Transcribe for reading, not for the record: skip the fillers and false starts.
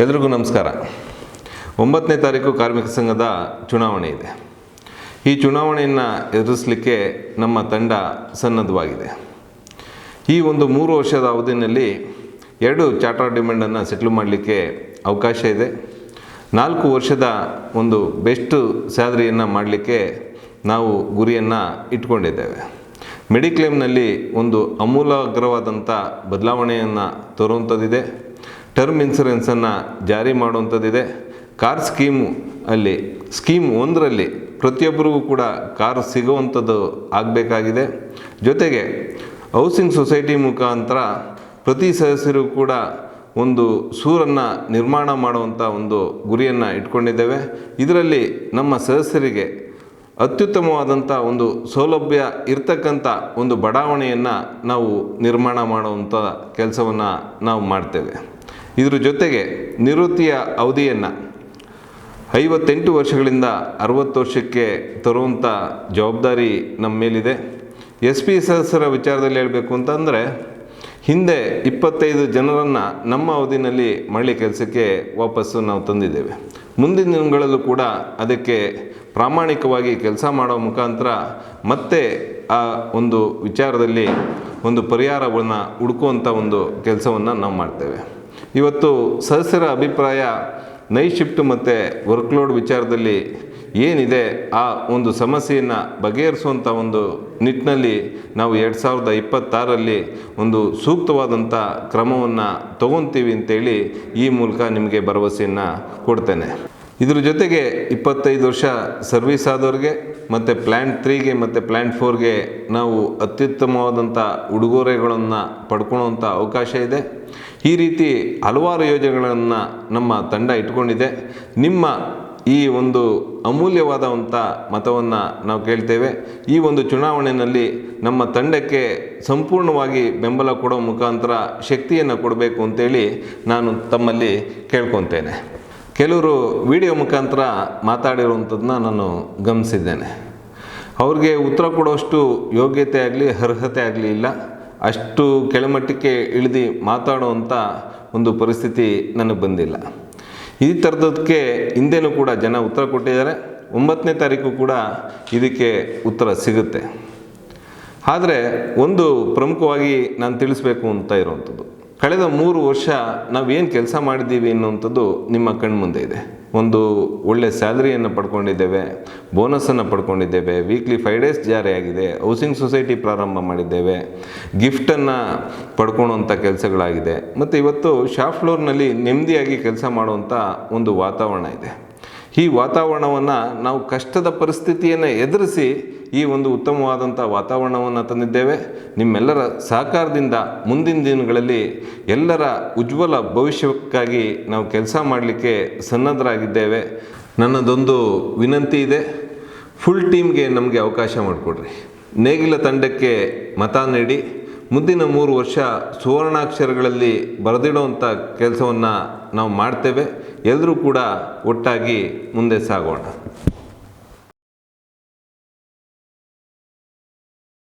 ಎಲ್ರಿಗೂ ನಮಸ್ಕಾರ. 9ನೇ ತಾರೀಕು ಕಾರ್ಮಿಕ ಸಂಘದ ಚುನಾವಣೆ ಇದೆ. ಈ ಚುನಾವಣೆಯನ್ನು ಎದುರಿಸಲಿಕ್ಕೆ ನಮ್ಮ ತಂಡ ಸನ್ನದ್ಧವಾಗಿದೆ. ಈ ಒಂದು 3 ವರ್ಷದ ಅವಧಿಯಲ್ಲಿ 2 ಚಾರ್ಟರ್ಡ್ ಡಿಮ್ಯಾಂಡನ್ನು ಸೆಟ್ಲ್ ಮಾಡಲಿಕ್ಕೆ ಅವಕಾಶ ಇದೆ. 4 ವರ್ಷದ ಒಂದು ಬೆಸ್ಟ್ ಸ್ಯಾಲರಿಯನ್ನು ಮಾಡಲಿಕ್ಕೆ ನಾವು ಗುರಿಯನ್ನು ಇಟ್ಕೊಂಡಿದ್ದೇವೆ. ಮೆಡಿಕ್ಲೇಮ್ನಲ್ಲಿ ಒಂದು ಅಮೂಲಾಗ್ರವಾದಂಥ ಬದಲಾವಣೆಯನ್ನು ತರುವಂಥದ್ದಿದೆ. ಟರ್ಮ್ ಇನ್ಸೂರೆನ್ಸನ್ನು ಜಾರಿ ಮಾಡುವಂಥದ್ದಿದೆ. ಕಾರ್ ಸ್ಕೀಮ್ 1ರಲ್ಲಿ ಪ್ರತಿಯೊಬ್ಬರಿಗೂ ಕೂಡ ಕಾರು ಸಿಗುವಂಥದ್ದು ಆಗಬೇಕಾಗಿದೆ. ಜೊತೆಗೆ ಹೌಸಿಂಗ್ ಸೊಸೈಟಿ ಮುಖಾಂತರ ಪ್ರತಿ ಸದಸ್ಯರಿಗೂ ಕೂಡ ಒಂದು ಸೂರನ್ನು ನಿರ್ಮಾಣ ಮಾಡುವಂಥ ಒಂದು ಗುರಿಯನ್ನು ಇಟ್ಕೊಂಡಿದ್ದೇವೆ. ಇದರಲ್ಲಿ ನಮ್ಮ ಸದಸ್ಯರಿಗೆ ಅತ್ಯುತ್ತಮವಾದಂಥ ಒಂದು ಸೌಲಭ್ಯ ಇರ್ತಕ್ಕಂಥ ಒಂದು ಬಡಾವಣೆಯನ್ನು ನಾವು ನಿರ್ಮಾಣ ಮಾಡುವಂಥ ಕೆಲಸವನ್ನು ನಾವು ಮಾಡ್ತೇವೆ. ಇದರ ಜೊತೆಗೆ ನಿವೃತ್ತಿಯ ಅವಧಿಯನ್ನು 58 ವರ್ಷಗಳಿಂದ 60 ವರ್ಷಕ್ಕೆ ತರುವಂಥ ಜವಾಬ್ದಾರಿ ನಮ್ಮ ಮೇಲಿದೆ. SP ಸದಸ್ಯರ ವಿಚಾರದಲ್ಲಿ ಹೇಳಬೇಕು ಅಂತಂದರೆ, ಹಿಂದೆ 25 ಜನರನ್ನು ನಮ್ಮ ಅವಧಿನಲ್ಲಿ ಮರಳಿ ಕೆಲಸಕ್ಕೆ ವಾಪಸ್ಸು ನಾವು ತಂದಿದ್ದೇವೆ. ಮುಂದಿನ ದಿನಗಳಲ್ಲೂ ಕೂಡ ಅದಕ್ಕೆ ಪ್ರಾಮಾಣಿಕವಾಗಿ ಕೆಲಸ ಮಾಡೋ ಮುಖಾಂತರ ಮತ್ತೆ ಆ ಒಂದು ವಿಚಾರದಲ್ಲಿ ಒಂದು ಪರಿಹಾರವನ್ನು ಹುಡುಕುವಂಥ ಒಂದು ಕೆಲಸವನ್ನು ನಾವು ಮಾಡ್ತೇವೆ. ಇವತ್ತು ಸದಸ್ಯರ ಅಭಿಪ್ರಾಯ ನೈಟ್ ಶಿಫ್ಟ್ ಮತ್ತು ವರ್ಕ್ಲೋಡ್ ವಿಚಾರದಲ್ಲಿ ಏನಿದೆ ಆ ಒಂದು ಸಮಸ್ಯೆಯನ್ನು ಬಗೆಹರಿಸುವಂಥ ಒಂದು ನಿಟ್ಟಿನಲ್ಲಿ ನಾವು 2026ರಲ್ಲಿ ಒಂದು ಸೂಕ್ತವಾದಂಥ ಕ್ರಮವನ್ನು ತಗೊತೀವಿ ಅಂತೇಳಿ ಈ ಮೂಲಕ ನಿಮಗೆ ಭರವಸೆಯನ್ನು ಕೊಡ್ತೇನೆ. ಇದರ ಜೊತೆಗೆ 25 ವರ್ಷ ಸರ್ವಿಸ್ ಆದವ್ರಿಗೆ ಮತ್ತು ಪ್ಲ್ಯಾನ್ 3ಗೆ ಮತ್ತು ಪ್ಲ್ಯಾನ್ 4ಗೆ ನಾವು ಅತ್ಯುತ್ತಮವಾದಂಥ ಉಡುಗೊರೆಗಳನ್ನು ಪಡ್ಕೊಳ್ಳುವಂಥ ಅವಕಾಶ ಇದೆ. ಈ ರೀತಿ ಹಲವಾರು ಯೋಜನೆಗಳನ್ನು ನಮ್ಮ ತಂಡ ಇಟ್ಕೊಂಡಿದೆ. ನಿಮ್ಮ ಈ ಒಂದು ಅಮೂಲ್ಯವಾದಂಥ ಮತವನ್ನು ನಾವು ಕೇಳ್ತೇವೆ. ಈ ಒಂದು ಚುನಾವಣೆಯಲ್ಲಿ ನಮ್ಮ ತಂಡಕ್ಕೆ ಸಂಪೂರ್ಣವಾಗಿ ಬೆಂಬಲ ಕೊಡೋ ಮುಖಾಂತರ ಶಕ್ತಿಯನ್ನು ಕೊಡಬೇಕು ಅಂತೇಳಿ ನಾನು ತಮ್ಮಲ್ಲಿ ಕೇಳ್ಕೊತೇನೆ. ಕೆಲವರು ವಿಡಿಯೋ ಮುಖಾಂತರ ಮಾತಾಡಿರುವಂಥದ್ದನ್ನ ನಾನು ಗಮನಿಸಿದ್ದೇನೆ. ಅವ್ರಿಗೆ ಉತ್ತರ ಕೊಡೋಷ್ಟು ಯೋಗ್ಯತೆ ಆಗಲಿ ಅರ್ಹತೆ ಆಗಲಿ ಇಲ್ಲ. ಅಷ್ಟು ಕೆಳಮಟ್ಟಕ್ಕೆ ಇಳಿದು ಮಾತಾಡುವಂಥ ಒಂದು ಪರಿಸ್ಥಿತಿ ನನಗೆ ಬಂದಿಲ್ಲ. ಈ ಥರದಕ್ಕೆ ಹಿಂದೆನೂ ಕೂಡ ಜನ ಉತ್ತರ ಕೊಟ್ಟಿದ್ದಾರೆ. 9ನೇ ತಾರೀಕು ಕೂಡ ಇದಕ್ಕೆ ಉತ್ತರ ಸಿಗುತ್ತೆ. ಆದರೆ ಒಂದು ಪ್ರಮುಖವಾಗಿ ನಾನು ತಿಳಿಸ್ಬೇಕು ಅಂತ ಇರುವಂಥದ್ದು, ಕಳೆದ 3 ವರ್ಷ ನಾವೇನು ಕೆಲಸ ಮಾಡಿದ್ದೀವಿ ಅನ್ನುವಂಥದ್ದು ನಿಮ್ಮ ಕಣ್ಮುಂದೆ ಇದೆ. ಒಂದು ಒಳ್ಳೆ ಸ್ಯಾಲರಿಯನ್ನು ಪಡ್ಕೊಂಡಿದ್ದೇವೆ, ಬೋನಸನ್ನು ಪಡ್ಕೊಂಡಿದ್ದೇವೆ, ವೀಕ್ಲಿ 5 ಡೇಸ್ ಜಾರಿಯಾಗಿದೆ, ಹೌಸಿಂಗ್ ಸೊಸೈಟಿ ಪ್ರಾರಂಭ ಮಾಡಿದ್ದೇವೆ, ಗಿಫ್ಟನ್ನು ಪಡ್ಕೊಳ್ಳುವಂಥ ಕೆಲಸಗಳಾಗಿದೆ. ಮತ್ತು ಇವತ್ತು ಶಾಪ್ ಫ್ಲೋರ್ನಲ್ಲಿ ನೆಮ್ಮದಿಯಾಗಿ ಕೆಲಸ ಮಾಡುವಂಥ ಒಂದು ವಾತಾವರಣ ಇದೆ. ಈ ವಾತಾವರಣವನ್ನು ನಾವು ಕಷ್ಟದ ಪರಿಸ್ಥಿತಿಯನ್ನು ಎದುರಿಸಿ ಈ ಒಂದು ಉತ್ತಮವಾದಂಥ ವಾತಾವರಣವನ್ನು ತಂದಿದ್ದೇವೆ. ನಿಮ್ಮೆಲ್ಲರ ಸಹಕಾರದಿಂದ ಮುಂದಿನ ದಿನಗಳಲ್ಲಿ ಎಲ್ಲರ ಉಜ್ವಲ ಭವಿಷ್ಯಕ್ಕಾಗಿ ನಾವು ಕೆಲಸ ಮಾಡಲಿಕ್ಕೆ ಸನ್ನದ್ಧರಾಗಿದ್ದೇವೆ. ನನ್ನದೊಂದು ವಿನಂತಿ ಇದೆ, ಫುಲ್ ಟೀಮ್ಗೆ ನಮಗೆ ಅವಕಾಶ ಮಾಡಿಕೊಡ್ರಿ. ನೇಗಿಲ ತಂಡಕ್ಕೆ ಮತ ನೀಡಿ ಮುಂದಿನ 3 ವರ್ಷ ಸುವರ್ಣಾಕ್ಷರಗಳಲ್ಲಿ ಬರೆದಿಡುವಂಥ ಕೆಲಸವನ್ನು ನಾವು ಮಾಡ್ತೇವೆ. ಎಲ್ಲರೂ ಕೂಡ ಒಟ್ಟಾಗಿ ಮುಂದೆ ಸಾಗೋಣ.